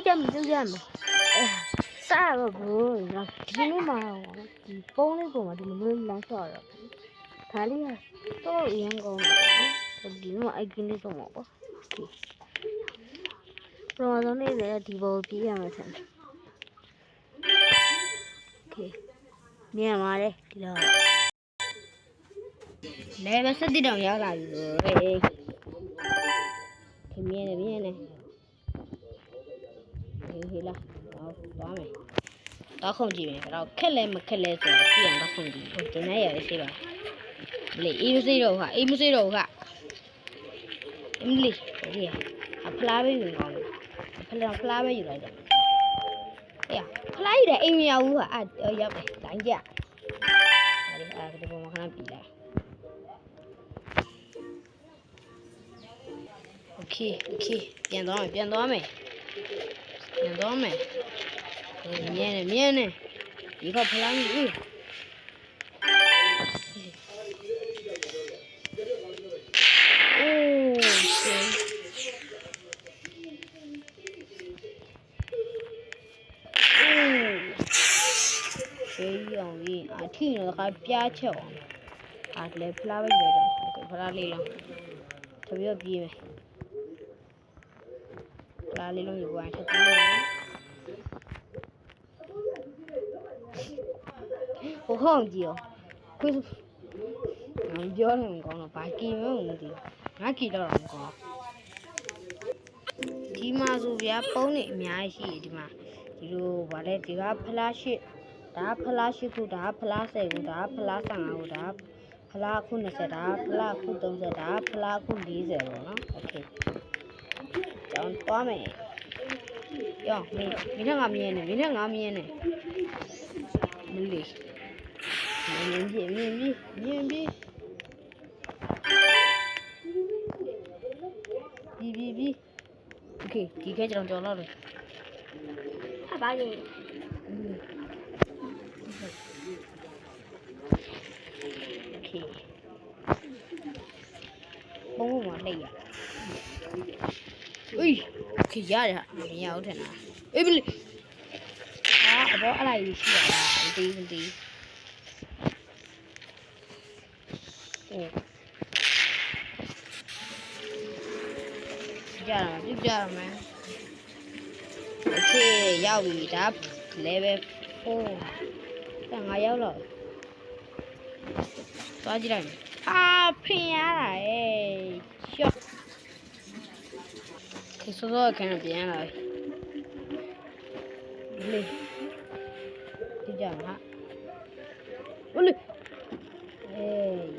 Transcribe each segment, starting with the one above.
ကြမှာစားတော့ဘူးဒီနေ့မှဒီပုံးလေးပုံမှာဒီလိုမျိုးလမ်းလျှောက်တော့ဒါလေးကတော့အရင်ကောင်းတယ်နော်ဒီမှာအိုက်ကင်းလေးဆုံးပါပေါ့ပရောဇောနေလည်းဒီဘောပြေးရမှာဆန်โอเคမြန်ပါတယ်ဒီတော့လဲမဆက်တိတောင်ရောက်လာပြီခင်မြင်နေဟေးလာသွားမယ်တော့ခုန်ကြည့်မယ်တော့ခက်လဲမခက်လဲဆိုတော့ကြည့်အောင်တော့ခုန်ကြည့်ဒီနေ့ရရေးပါလေအေးမစေးတော့ဟာအမလီဒီဖလားပဲယူအောင်ဖလားပဲယူလိုက်တော့အေးဖလားယူတယ်အိမ်မရောက်ဘူးဟာရောက်တယ်တိုင်းကြဒီပုံမှာခဏပြီးလိုက်โอเคပြန်သွားမယ်မြင်နေဒီကဖလားမီအေးအောင်ကြီးအထီတော့ခါပြားချက်အောင်လေဖလားပဲယူတော့ဖလားလေးလုံးတပြည့်ပြေးမယ်ဖလားလေးလုံးယူသွားထပ်ပြေးမယ်ဟိုဟောင်းကြည့်အောင်ခွေးငါပြောတယ်မကောင်းတော့ဘာကီမလို့မသိငါကီတော့မကောင်းဒီမှာဆိုဗျာပုံးနေအများကြီးရှိတယ်ဒီမှာဒီလိုဗာလဲဒီကဖလားရှိဒါဖလားရှိခုဒါဖလား10ခုဒါဖလား15ခုဒါဖလားခု20ဒါဖလားခု30ဒါဖလားခု40ပေါ့နော်โอเคကျောင်းသွားမယ်ရောမင်းငါမြင်နေမလီမြင်ပြီโอเคဒီခဲကျွန်တော်ကြော်တော့တယ်ဟာပါလေโอเคဘုံမှာနှိပ်ရအေးโอเคရတယ်မရဘူးထင်တာအေးဘလီအဘောအဲ့လိုက်ရှိရတာမသိကြရမယ်โอเคရောက်ပြီဒါ level 4ငါရောက်တော့သွားကြည့်လိုက်ဖင်ရတာရှော့ဒီစောခန်းပြန်လာလေဒီကြမှာဦးလေ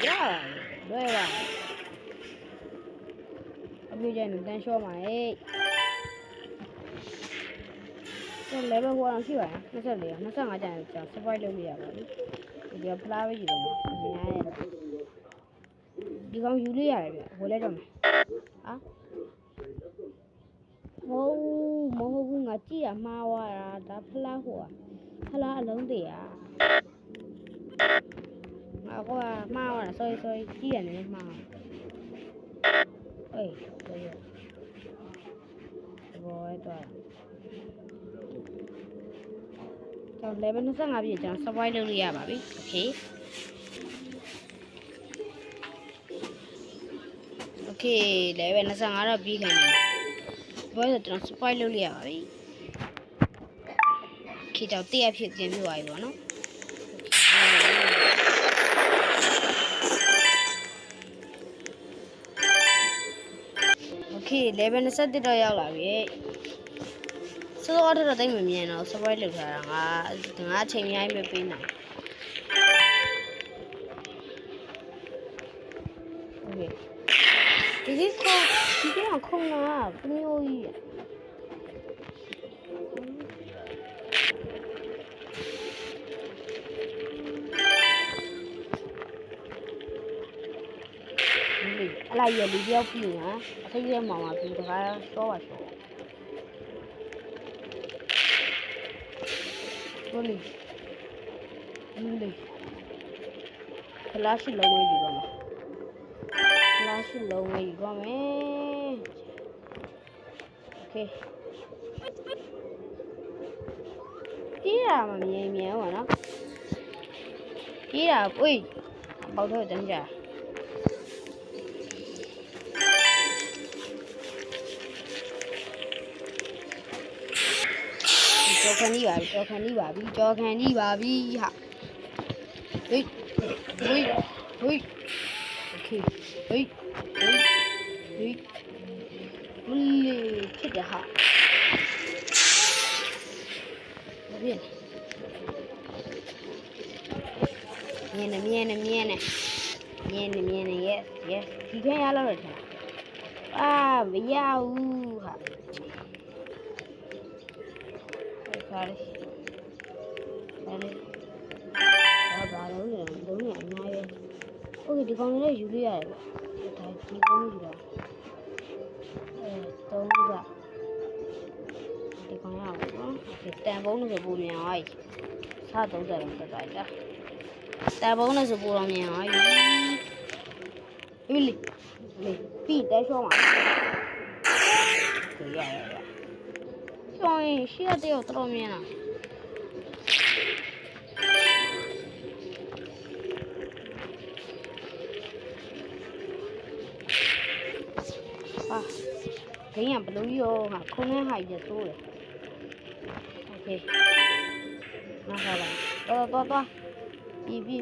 ရလွယ်ပါအပြည့်ကျနေတန်းရှော့မှာတော့ level 1အောင်ရှိပါလား24 25ကျန်ကြာ survive လုပ်ရပါဘူးဒီကဖလားပဲယူတော့မှာအများရဲ့ဒီကောင်ယူလို့ရတယ်ဗျဝယ်လိုက်တော့မယ်ဟာမဟုတ်ဘူးငါကြည့်ရမှားသွားတာဒါဖလားဟိုဖလားအလုံးတည်းငါကမှားသွားတာ sorry ကြည့်ရတယ်မှားအေးဘောတော့ကျွန်တော် level 25ပြည့်ကျွန်တော် survive လုပ်လို့ရပါပြီโอเค level 25တော့ပြီးခံတယ်ဘာလို့ကျွန်တော် survive လုပ်လို့ရပါပြီခေတော့တည့်ရဖြစ်ပြင်ပြသွားပြီပေါ့နော်โอเค level 27တော့ရောက်လာပြီစောတော့တိတ်မမြင်တော့ survive လုပ်ထားတာငါအချိန်များကြီးမပေးနိုင်โอเคဒီကခုံလာပမျိုးကြီးအလိုက်ရလူတယောက်ပြီနော်အထိတ်ရဲမောင်မှာပြီတခါစောပါစောBoleh. Flash low juga mah. Flash low juga mah. Oke. တာမှမြင်ဟောနော်ပြေးတာဝေးပေါက်တော့တန်းကြကြော်ခဏီးပါပြီဟာဟေးโอเคဟေးမလေးဖြစ်တယ်ဟာမြင်နေ yes ဒီခဲရလောက်တယ်အာမရဘူးဟာsorry ဘာလို့လဲလုံးရအများကြီးโอเคဒီကောင်လေးယူလို့ရတယ်ဒါဒီကောင်လေးယူတာ3ကဒီကောင်ရအောင်နော်โอเคတန်ပုံးလို့ဆိုပုံမြန်သွားပြီစ30တော့တက်သွားတာတန်ပုံးလို့ဆိုပုံတော့မြန်သွားပြီလေပြီးတဲရှောင်းပါရရှောင်းရင်ရှေ့တဲ့တော့တော်မြန်လားဂိမ်းကဘလို့ရောဟာခုံးနဲ့ဟာရဆိုးတယ်โอเคနားပါလားတော်ပြီးဒီ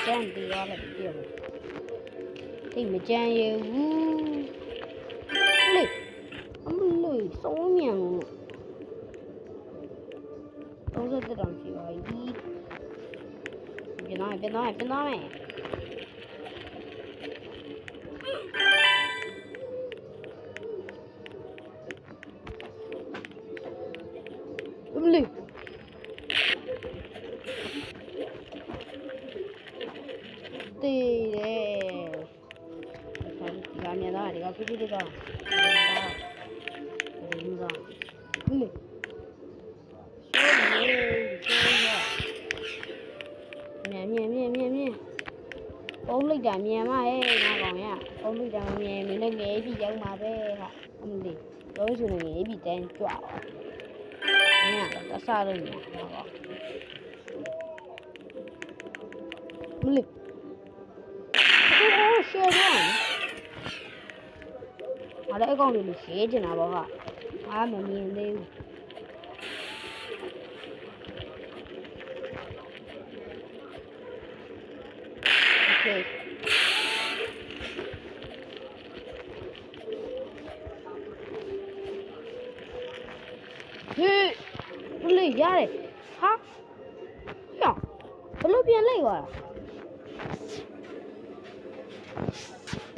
ကျန်ပြီးရလိုက်ပြေမတိတ်မကြမ်းရဘူးလေအမလို့စုံးမြန်30တောင်ရှိပါပြီပြန်သွားမယ်တေးတယ်ဒါမြန်သားဒီကပြပြတော့မြန်ပုံးလိုက်တာမြန်မဟဲ့ငါကောင်ရပုံးလိုက်တာမြန်မင်းလည်းငယ်ပြီရောက်မှာပဲဟာအမလေးပြောဆိုနေငယ်ပြီတန်းကြွညတဆားလို့မြန်ဟောမလေးရှယ်တော့အားလည်းအကောင်လေးရှယ်ကျင်တာပေါ့ဟာအားမမြင်သေးဘူးโอเคဟေးဘလေးရတယ်ဟာကြောက်ဘလို့ပြန်လိုက်သွားတာ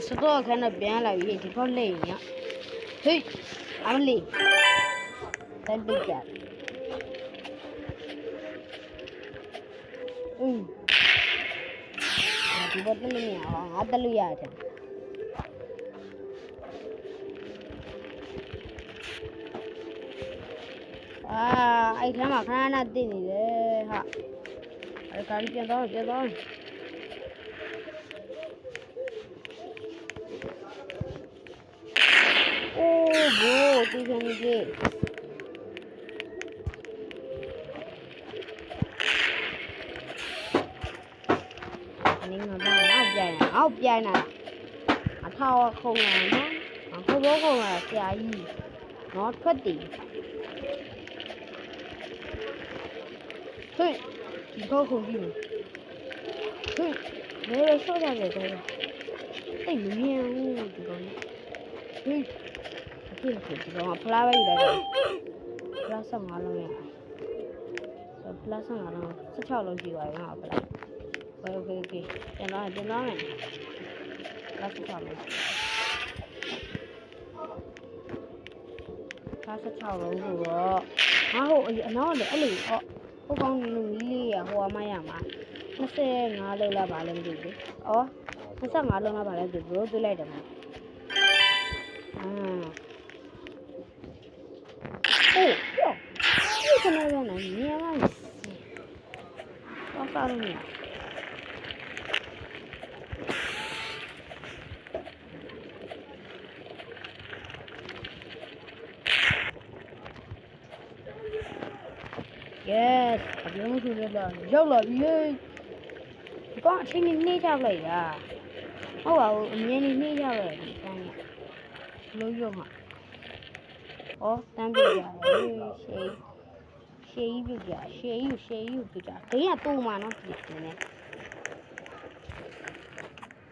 စတော့ခဏပြန်လာပြီဒီခေါက်လေးညဟေးအမလေးတန်ပိတ်ကြဒီဘက်လည်းမရအောင်ငါတက်လို့ရတယ်အဲ့ထမ်းမှာခဏခဏသိနေတယ်ဟာအဲ့ကားပြန်တော့အိုးဘိုးဒီကနေ့လေအနေငါဘာအောက်ပြိုင်လာအထောက်ခုံလာနော်ခုံခုံလာဆရာကြီးနော်ထွက်တည်ဟေးဒီခေါက်ခုံကြည့်ဟေးလဲဆော့ရတယ်တော့တိတ်မမြင်ဘူးဒီကောင်ဟေးဒီကောင်ဖလားပဲယူလိုက်တယ်ဖလား15လုံးရဖလား15လုံး16လုံးရှိသွားပြီငါဖလားโอเคပြန်သွားမယ်ဖလား16လုံးဖလား16လုံးဆိုတော့ငါဟိုအနောက်လေအဲ့လိုဟိုကောင်းလူကြီးလေးရဟိုအမရမှာ25လုံးလားဗာလဲမသိဘူးဩ25လုံးလားဗာလဲသူဘလို့တွေးလိုက်တယ်မှာအိုးဒီကနေ့လည်းမြင်လာတော့စားလို့မရ yes အပြုံးဆိုရတော့ရောက်လာပြီဒီကောင်အချိန်နဲ့နှိမ့်ချလိုက်တာဟုတ်ပါဘူးအမြင်နဲ့နှိမ့်ချလိုက်ဒီတိုင်းလုံးရုံမှာဩတန်းပြကြရှေးပြကြရှေးယူပြကြဒိန်းကတူမှာနော်ဒီနေ့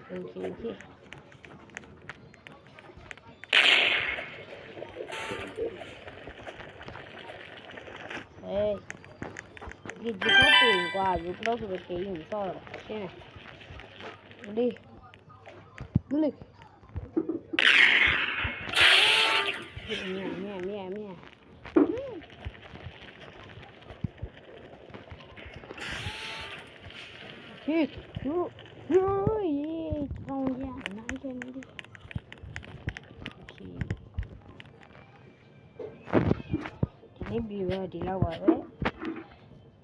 โอเคဒီကတူကွာဒီတော့ဆိုကေးယူဆော့တော့ရှင်းတယ်ဒီလေမြဲဟေးရေးတောင်းရနိုင်တယ်ဒီနေ့ပြီးတော့ဒီလောက်ပါပဲ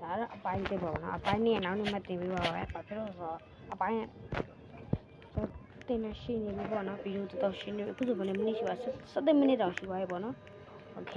ဒါတော့အပိုင်းတစ်ပေါ့နော်အပိုင်းနဲ့နောက်နေ့မှတင်ပြီးပါပဲဘာဖြစ်လို့ဆိုတော့အပိုင်းတင်နေရှိနေပြီပေါ့နော်ဗီဒီယိုတော်တော်ရှင်းနေအခုဆိုဘယ်နှစ်မိနစ်ရှိပါ17မိနစ်တောင်ရှိပါရဲ့ပေါ့နော်